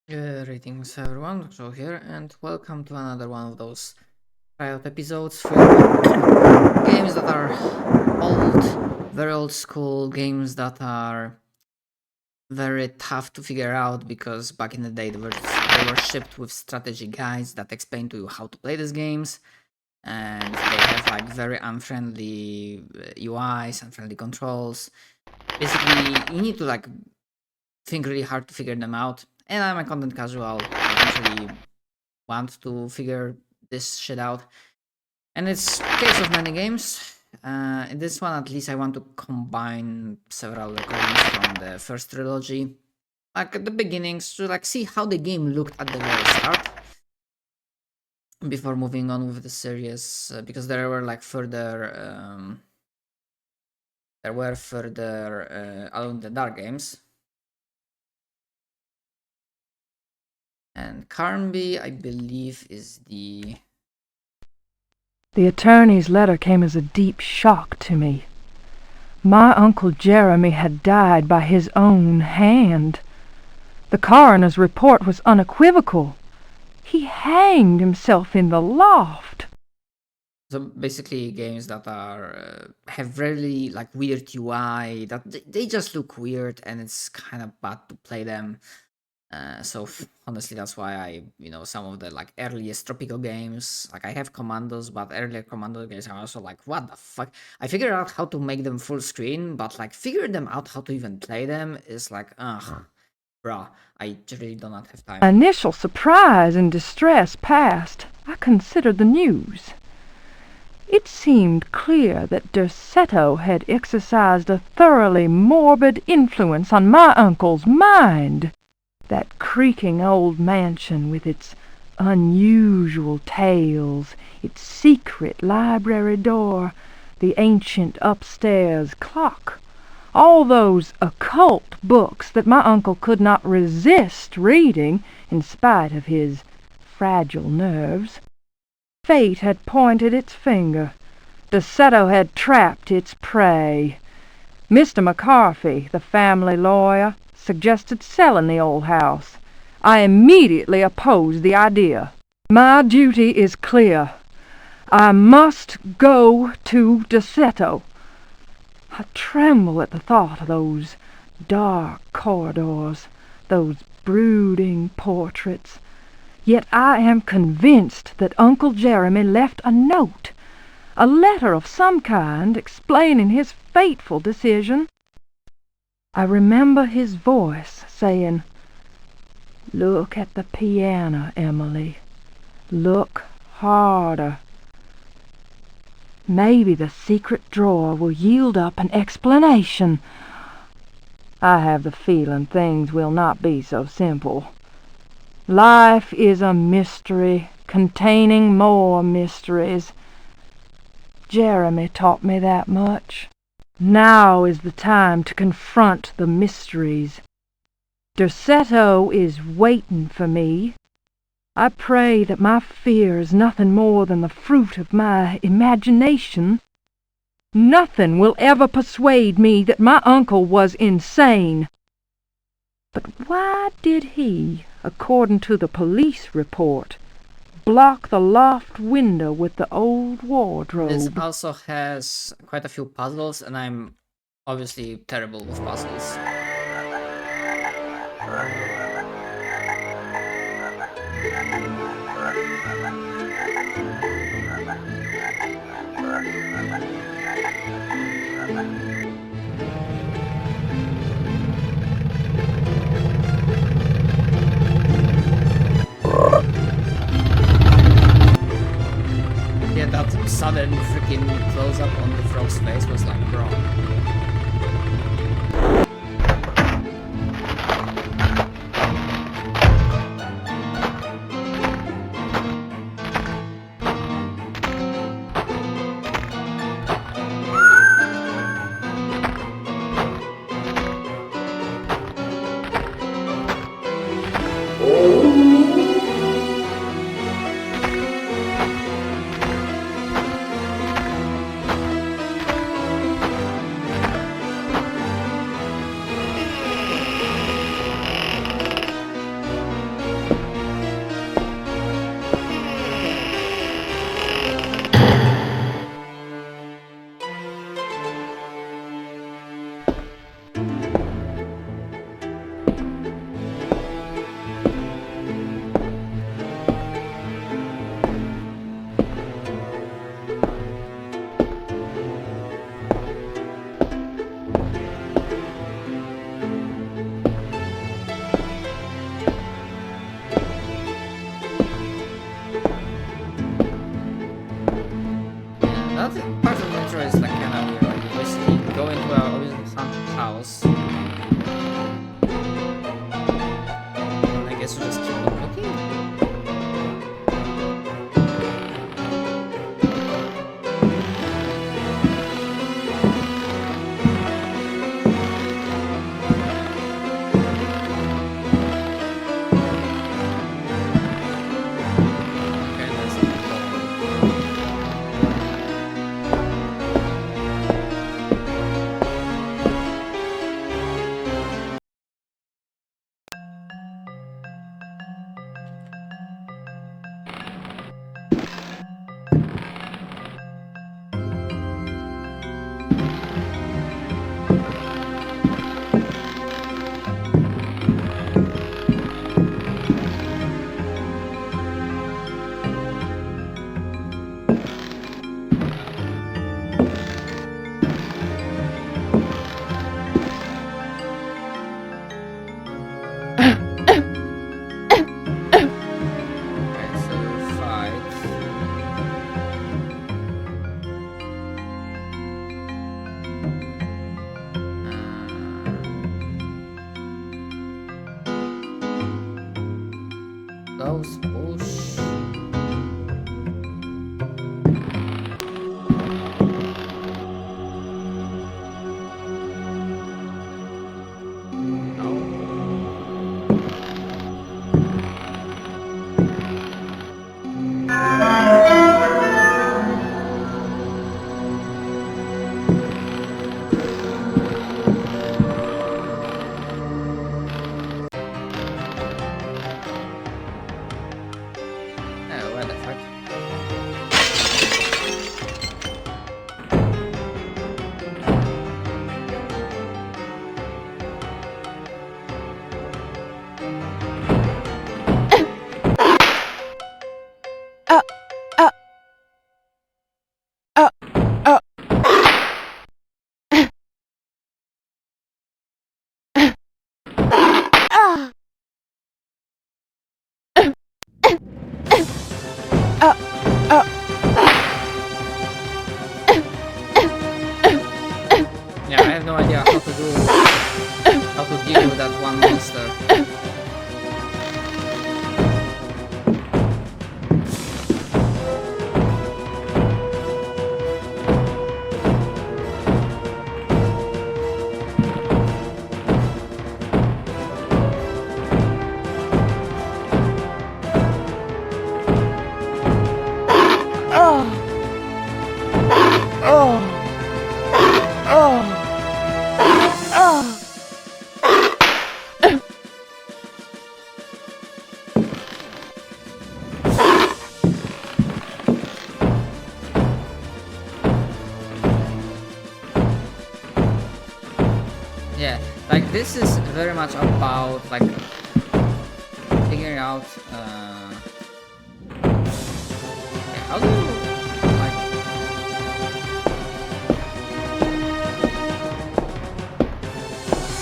Greetings everyone, Joe here, and welcome to another one of those tryout episodes for games that are old, very old school, games that are very tough to figure out because back in the day they were shipped with strategy guides that explain to you how to play these games, and they have like very unfriendly UIs, unfriendly controls. Basically, you need to like think really hard to figure them out. And I'm a content casual. I eventually want to figure this shit out. And it's case of many games. In this one, at least, I want to combine several recordings from the first trilogy, like at the beginnings, to like see how the game looked at the very start before moving on with the series, because there were like further Alone in the Dark games. And Carnby, I believe, is The attorney's letter came as a deep shock to me. My Uncle Jeremy had died by his own hand. The coroner's report was unequivocal. He hanged himself in the loft. So basically, games that are have really like weird UI, that they just look weird, and it's kind of bad to play them. Honestly, that's why some of the like earliest tropical games, like I have Commandos, but earlier Commando games are also like, what the fuck? I figured out how to make them full screen, but like figuring them out how to even play them is like, ugh, bruh, I really do not have time. Initial surprise and distress past, I considered the news. It seemed clear that Derceto had exercised a thoroughly morbid influence on my uncle's mind. That creaking old mansion with its unusual tales, its secret library door, the ancient upstairs clock, all those occult books that my uncle could not resist reading in spite of his fragile nerves. Fate had pointed its finger. Derceto had trapped its prey. Mr. McCarthy, the family lawyer, suggested selling the old house. I immediately opposed the idea. My duty is clear. I must go to Derceto. I tremble at the thought of those dark corridors, those brooding portraits. Yet I am convinced that Uncle Jeremy left a note, a letter of some kind explaining his fateful decision. I remember his voice saying, "Look at the piano, Emily. Look harder. Maybe the secret drawer will yield up an explanation." I have the feeling things will not be so simple. Life is a mystery containing more mysteries. Jeremy taught me that much. Now is the time to confront the mysteries. Derceto is waiting for me. I pray that my fear is nothing more than the fruit of my imagination. Nothing will ever persuade me that my uncle was insane. But why did he, according to the police report, block the loft window with the old wardrobe? This also has quite a few puzzles, and I'm obviously terrible with puzzles. Yeah, that sudden freaking close-up on the frog's face was like, bro. guess we'll just keep on looking. Close, push. Yeah, I have no idea how to deal with that one monster. Yeah, like this is very much about like figuring out how do you like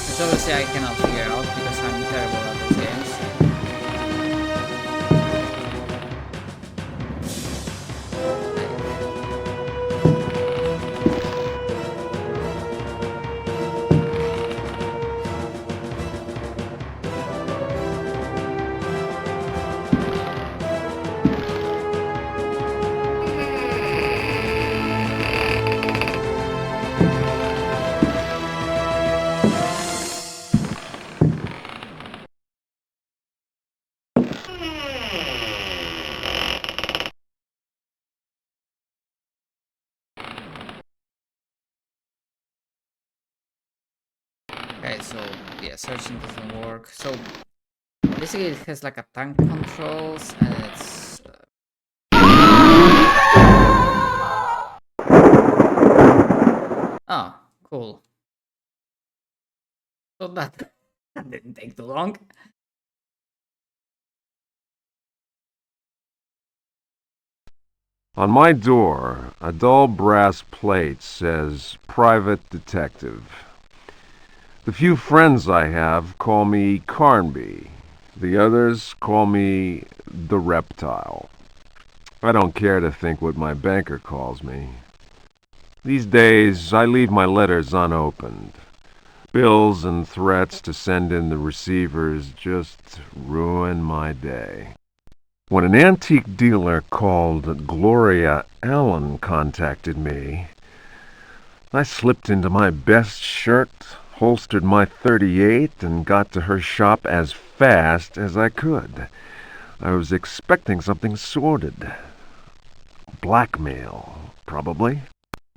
which obviously I cannot figure out because I'm terrible at those games. Okay, so yeah, searching doesn't work. So basically it has like a tank controls and it's oh, cool. So that didn't take too long. On my door, a dull brass plate says Private Detective. The few friends I have call me Carnby. The others call me the Reptile. I don't care to think what my banker calls me. These days, I leave my letters unopened. Bills and threats to send in the receivers just ruined my day. When an antique dealer called Gloria Allen contacted me, I slipped into my best shirt, holstered my .38, and got to her shop as fast as I could. I was expecting something sordid. Blackmail, probably.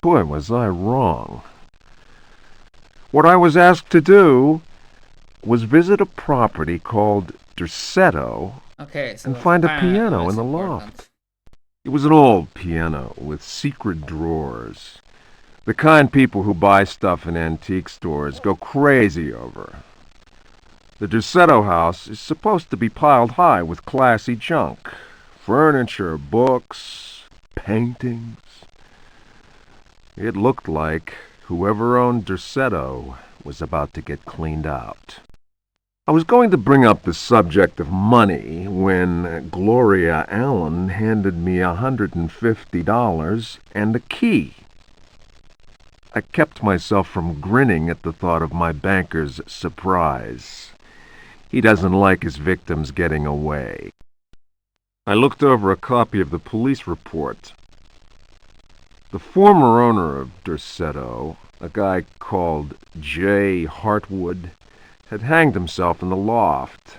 Boy, was I wrong. What I was asked to do was visit a property called Dersetto Okay, so and find a apparently piano it's in the important. loft. It was an old piano with secret drawers. The kind people who buy stuff in antique stores go crazy over. The Dersetto house is supposed to be piled high with classy junk. Furniture, books, paintings. It looked like whoever owned Dersetto was about to get cleaned out. I was going to bring up the subject of money when Gloria Allen handed me $150 and a key. I kept myself from grinning at the thought of my banker's surprise. He doesn't like his victims getting away. I looked over a copy of the police report. The former owner of Dersetto, a guy called J. Hartwood, had hanged himself in the loft.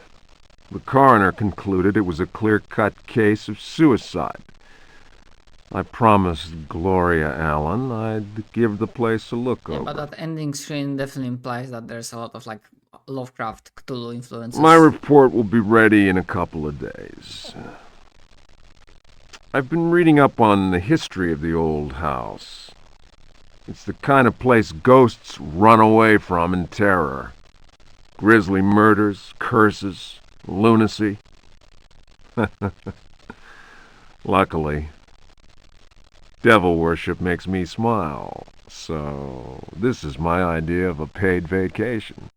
The coroner concluded it was a clear-cut case of suicide. I promised Gloria Allen I'd give the place a look Yeah, over. but that ending screen definitely implies that there's a lot of like Lovecraft Cthulhu influences. My report will be ready in a couple of days. I've been reading up on the history of the old house. It's the kind of place ghosts run away from in terror. Grisly murders, curses, lunacy. Luckily, devil worship makes me smile, so this is my idea of a paid vacation.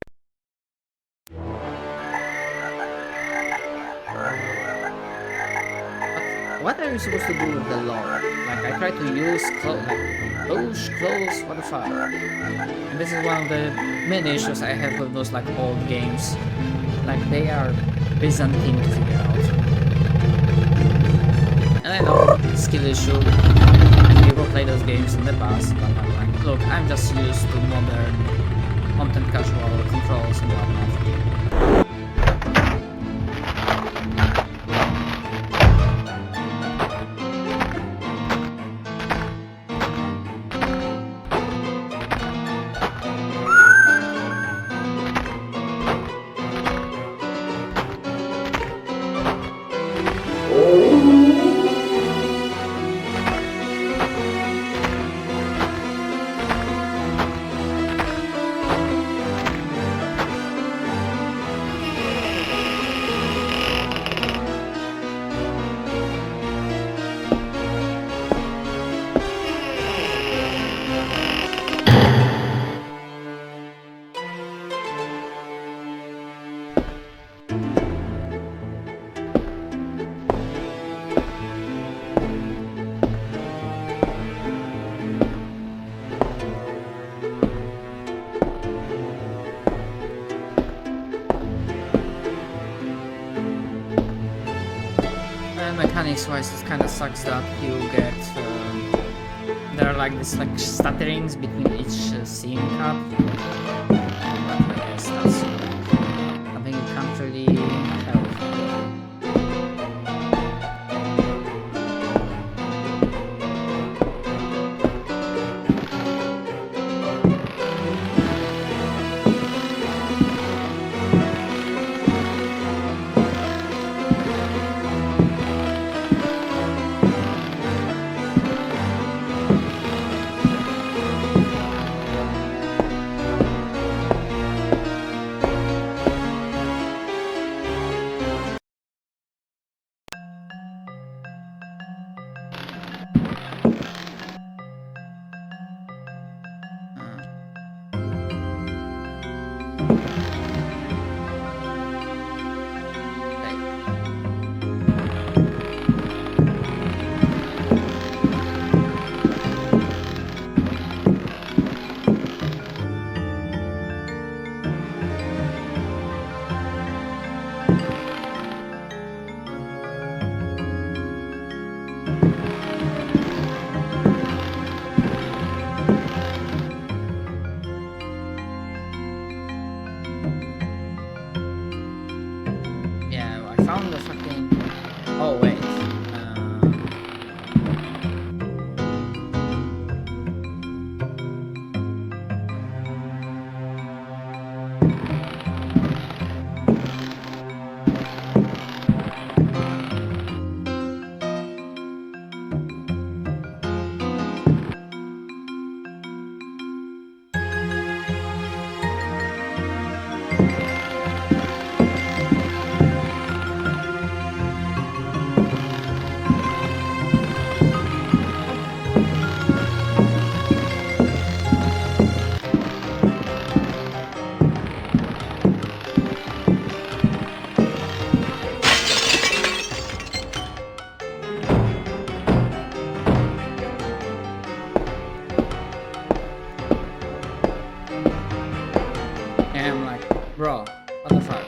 What are you supposed to do with the lore? Like, I try to use push, close, what the fuck? And this is one of the main issues I have with those like old games. Like, they are Byzantine to figure out. And I know, skill issue, and people play those games in the past, but I'm like, look, I'm just used to modern, content casual controls and whatnot. Mechanics wise, it kind of sucks that you get there are like these like stutterings between each scene cut. But I guess that's something you can't really help. found the fucking... Oh, wait. Yeah, I'm like, bro, what the fuck?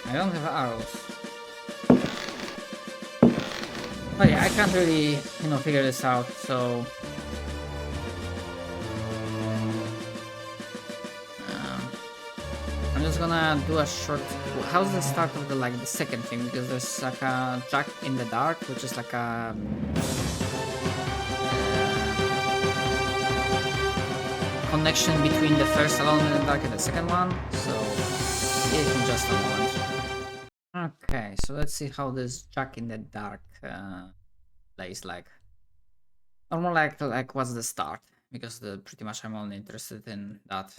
I don't have arrows. But yeah, I can't really, figure this out, so... I'm just gonna do a short... How's the start of the second thing? Because there's like a jack in the dark, which is like a... connection between the first Alone in the Dark and the second one, so give me just a moment. Okay, so let's see how this Jack in the Dark plays like. Or more like what's the start, because pretty much I'm only interested in that.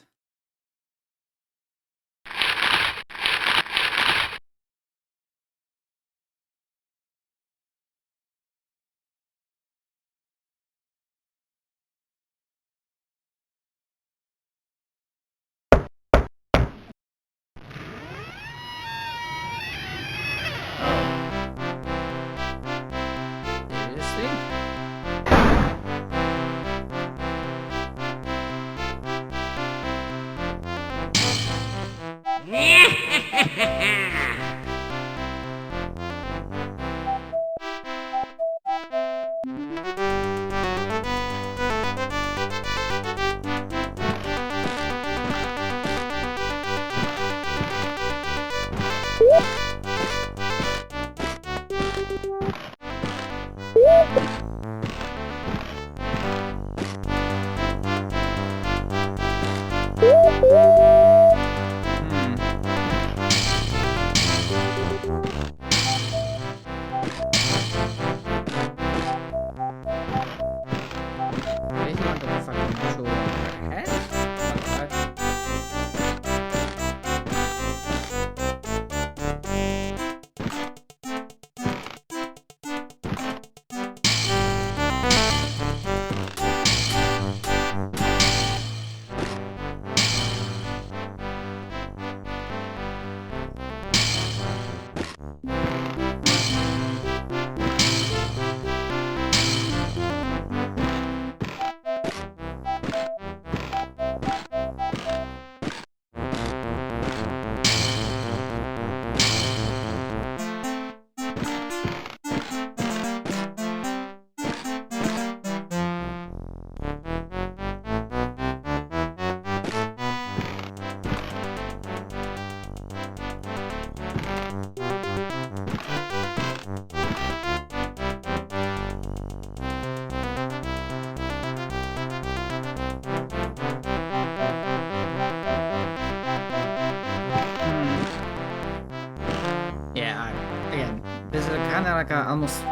Kind of like almost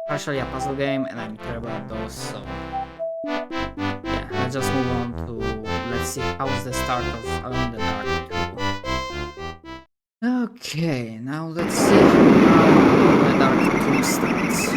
partially a puzzle game, and I'm terrible at those, so yeah, let's just move on to let's let's see how's the start of Alone in the Dark 2. Okay, now let's see how Alone in the Dark 2 starts.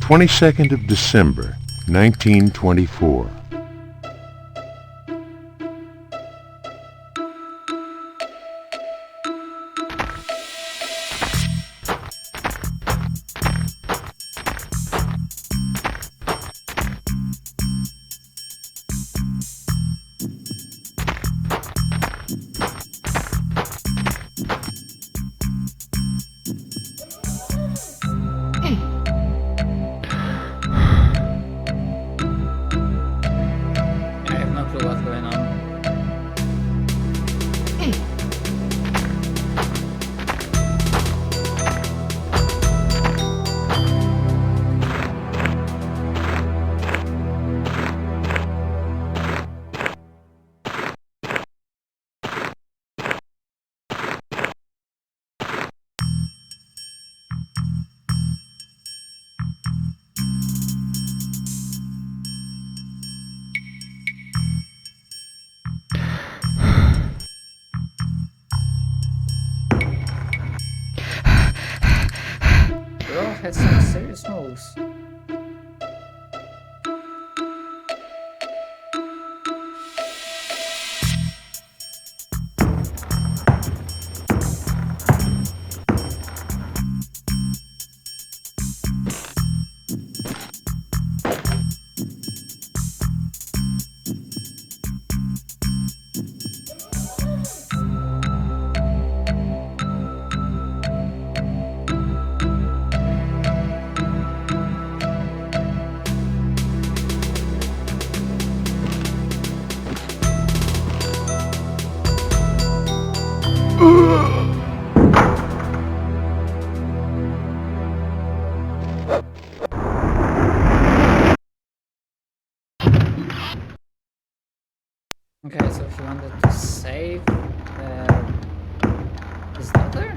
22nd of December, 1924. I have no clue what's going on. Bro had some serious moves. Okay, so he wanted to save his daughter?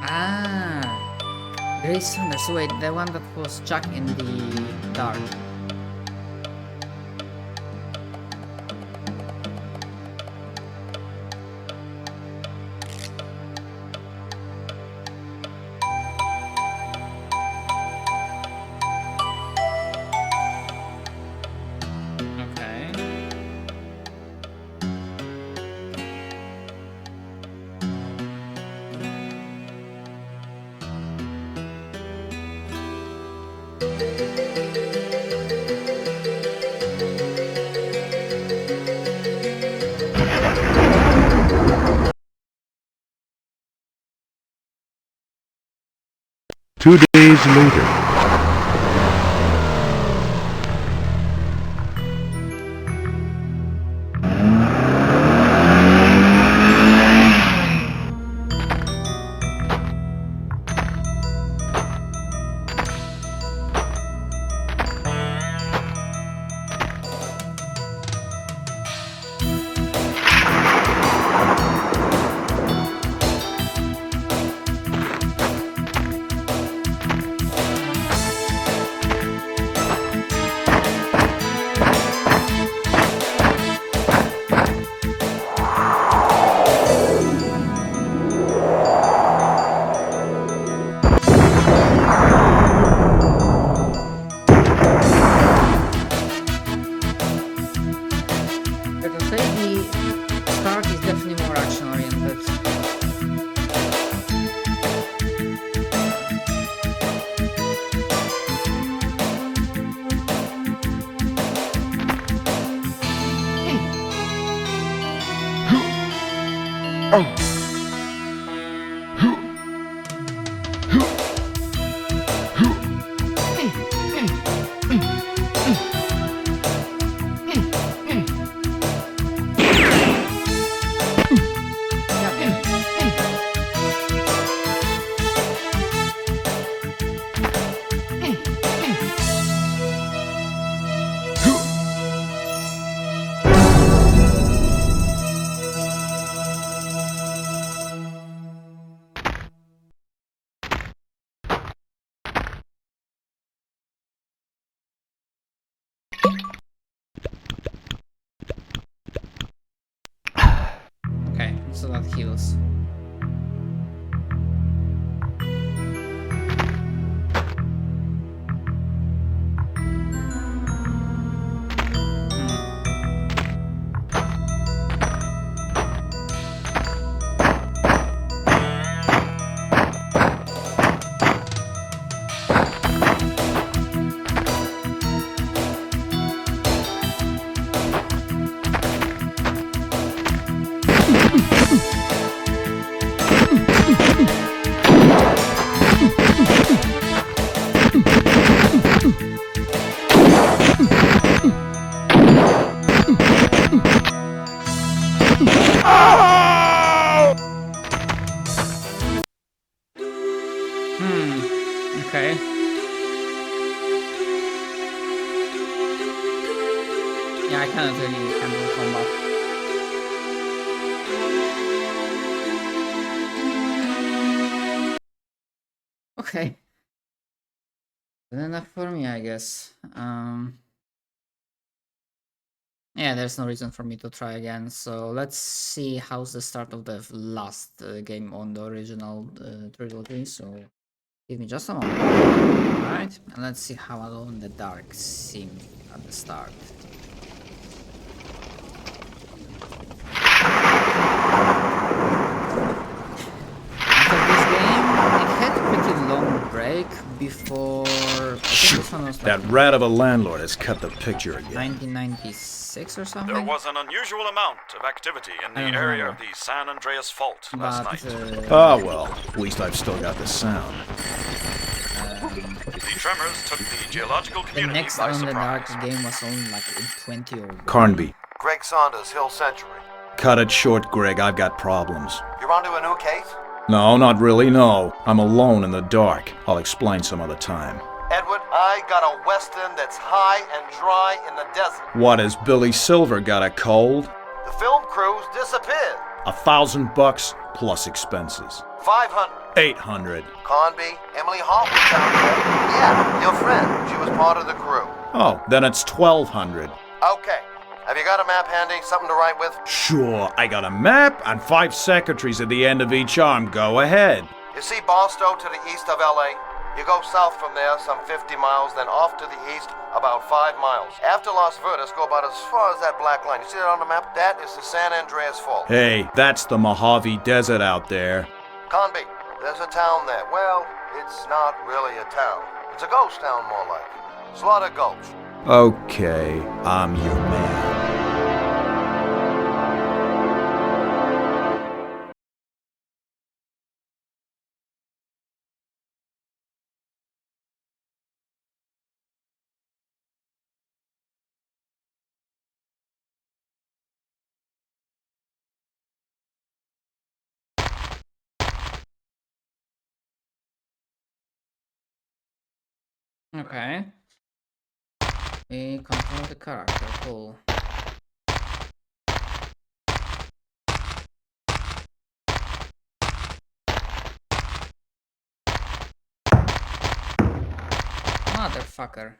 Ah, Grace Saunders. Wait, the one that was Jack in the dark. Okay. Two days later. I can say the start is definitely more action oriented. So that heals. Okay. Yeah, I cannot really handle combat. Okay. Good enough for me, I guess. Yeah, there's no reason for me to try again. So let's see how's the start of the last game on the original trilogy. So give me just a moment. Alright, and let's see how Alone in the Dark seemed at the start. After this game, it had a pretty long break before... I think this one was That like rat of a landlord has cut the picture again. 1996 or something. There was an unusual amount of activity in the I don't area know. of the San Andreas Fault last But night. Ah, well, at least I've still got the sound. The tremors took the geological the community next by Alone in the surprise. Dark game was only like in 20 or... Carnby. Greg Saunders, Hill Century. Cut it short, Greg. I've got problems. You're onto a new case? No, not really, no. I'm alone in the dark. I'll explain some other time. Edward, I got a western that's high and dry in the desert. What, has Billy Silver got a cold? The film crews disappeared. $1,000 plus expenses. 500. 800. Conby, Emily Hart was down there. Yeah, your friend. She was part of the crew. Oh, then it's 1,200. Okay. Have you got a map handy? Something to write with? Sure, I got a map and 5 secretaries at the end of each arm. Go ahead. You see Barstow to the east of L.A.? You go south from there some 50 miles, then off to the east about 5 miles. After Las Verdes, go about as far as that black line. You see that on the map? That is the San Andreas Fault. Hey, that's the Mojave Desert out there. Conby, there's a town there. Well, it's not really a town. It's a ghost town, more like. Slaughter Gulch. Okay, I'm your man. Okay. We control the character, cool. Motherfucker.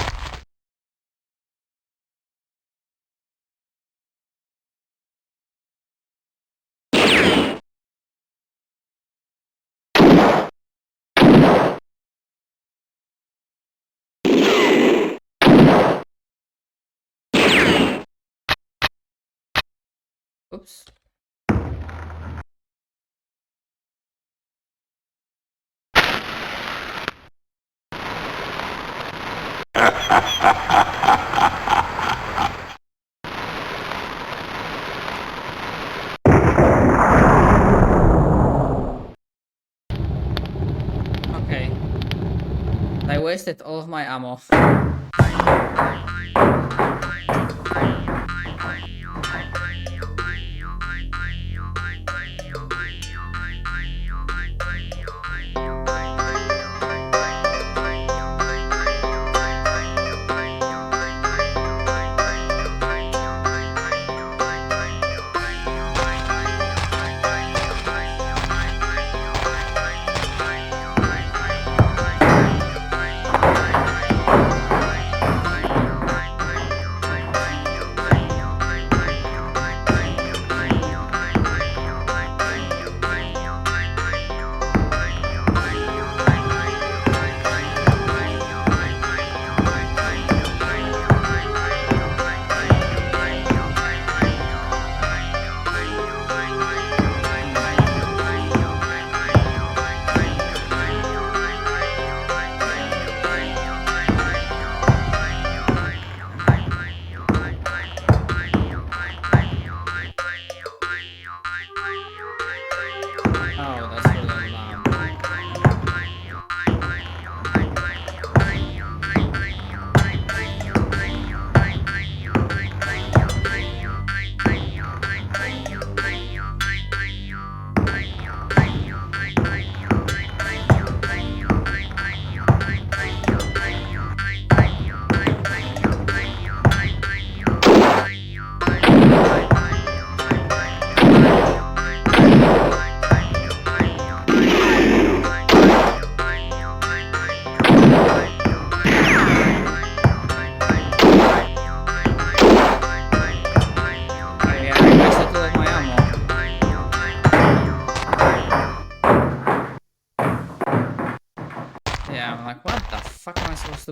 Oops. Okay. I wasted all of my ammo.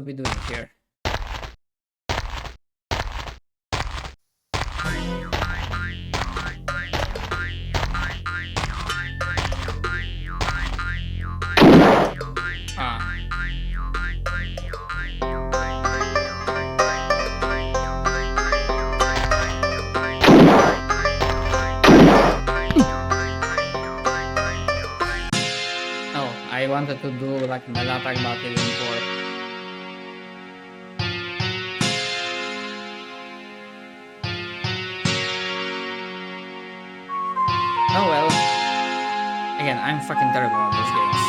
be doing here? Ah. Oh, I wanted to do like melee attack, but it didn't work. Oh well. Again, I'm fucking terrible at those games.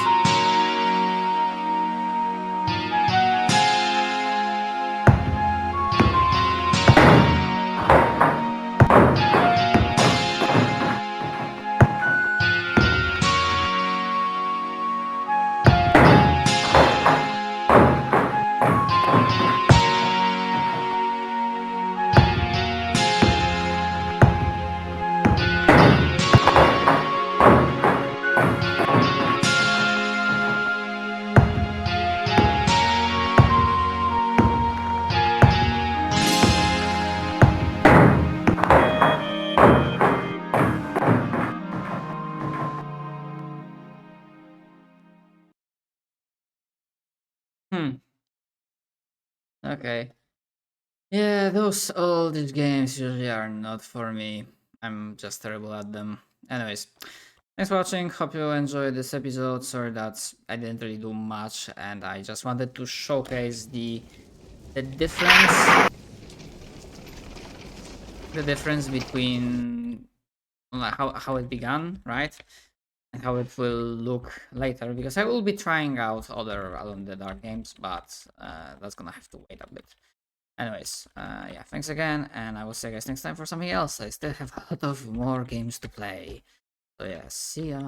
Okay. Yeah, these games usually are not for me. I'm just terrible at them. Anyways, thanks for watching. Hope you enjoyed this episode. Sorry that I didn't really do much, and I just wanted to showcase the difference between how it began, right? And how it will look later, because I will be trying out other Alone in the Dark games, but that's gonna have to wait a bit. Anyways, yeah, thanks again, and I will see you guys next time for something else. I still have a lot of more games to play. So yeah, see ya.